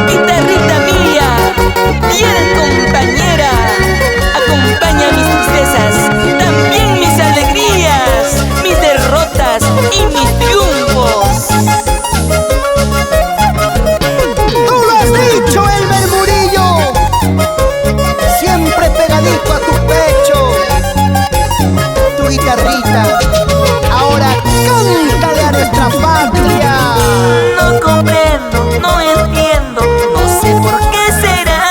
Guitarrita mía, fiel compañera, acompaña mis tristezas, también mis alegrías, mis derrotas y mis triunfos. ¡Tú lo has dicho, Elmer Murillo! Siempre pegadito a tu pecho. Tu guitarrita, ahora cántale a nuestra patria. No comprendo, no entiendo, no sé por qué será.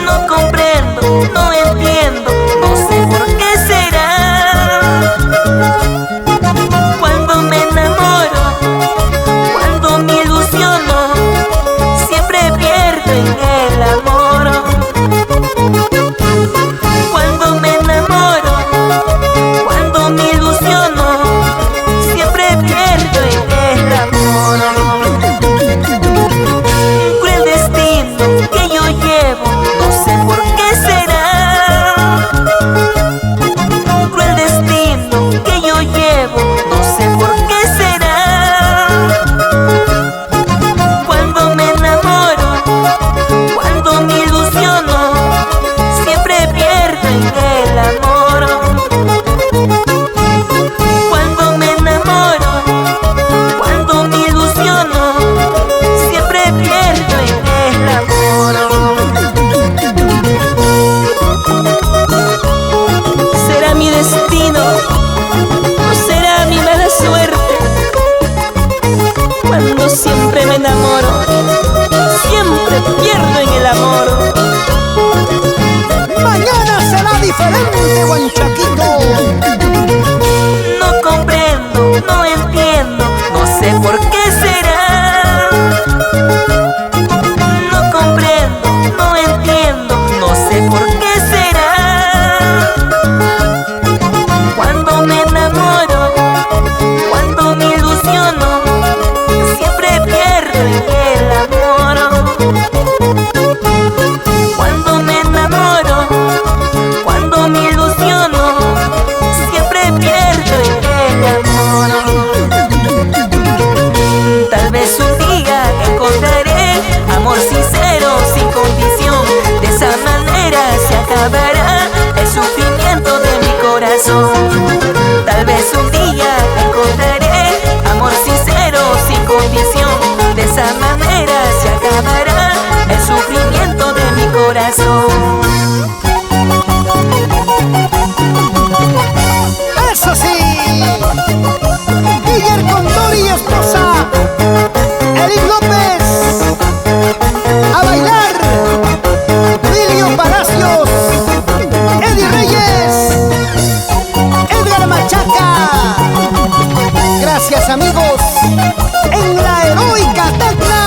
No comprendo, no entiendo, no sé por qué será. Cuando me enamoro, cuando me ilusiono, siempre pierdo en el amor. Cuando me enamoro, cuando me ilusiono, siempre pierdo en el amor. Cruel destino que yo llevo, no sé por qué será. Cruel destino que yo llevo, no sé por qué será. Cuando me enamoro, cuando me ilusiono, siempre pierdo en el amor. Cuando me enamoro, cuando me ilusiono, siempre pierdo en el amor. ¿Será mi destino o será mi mala suerte? Cuando siempre me enamoro, siempre pierdo en el amor. Mañana será diferente, Huanchaquito. No comprendo, no entiendo, no sé por qué será. No comprendo, no entiendo, no sé por qué será. Cuando me enamoro, cuando me ilusiono, siempre pierdo en el amor. Cuando me enamoro, cuando me ilusiono, siempre pierdo en el amor. Tal vez un día encontraré amor sincero, sin condición. De esa manera se acabará el sufrimiento de mi corazón. Tal vez un día encontraré amor sincero, sin condición. De esa manera se acabará el sufrimiento de mi corazón. ¡Eso sí! Guillermo Condor y esposa Eric López. A bailar. William Palacios, Eddie Reyes, Edgar Machaca. Gracias, amigos, en la heroica Tacna.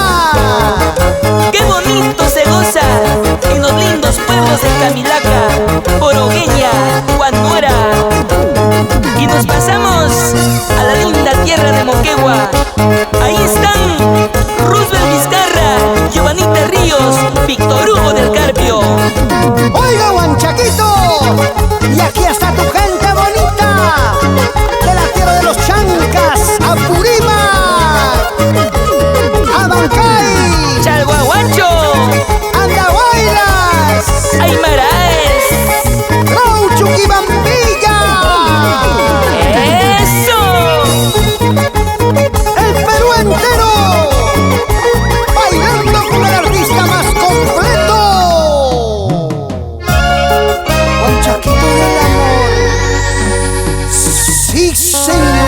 ¡Qué bonito se goza en los lindos pueblos de Camilaca, Orogueña, Guanuera! Y nos pasamos a la linda tierra de Moquegua. Ahí están Roosevelt Vizcarra, Giovanita Ríos, Víctor Hugo del Carpio. Oiga, Huanchaquito, y aquí está tu gente bonita de la tierra de los Chancas, Apurímac, Abancay, Chalhuahuacho, Andahuaylas, Aymaraes. Rauchuquibambilla. ¡Eso! El Perú entero bailando con el artista más completo. Huanchaquito del amor. Sí, señor.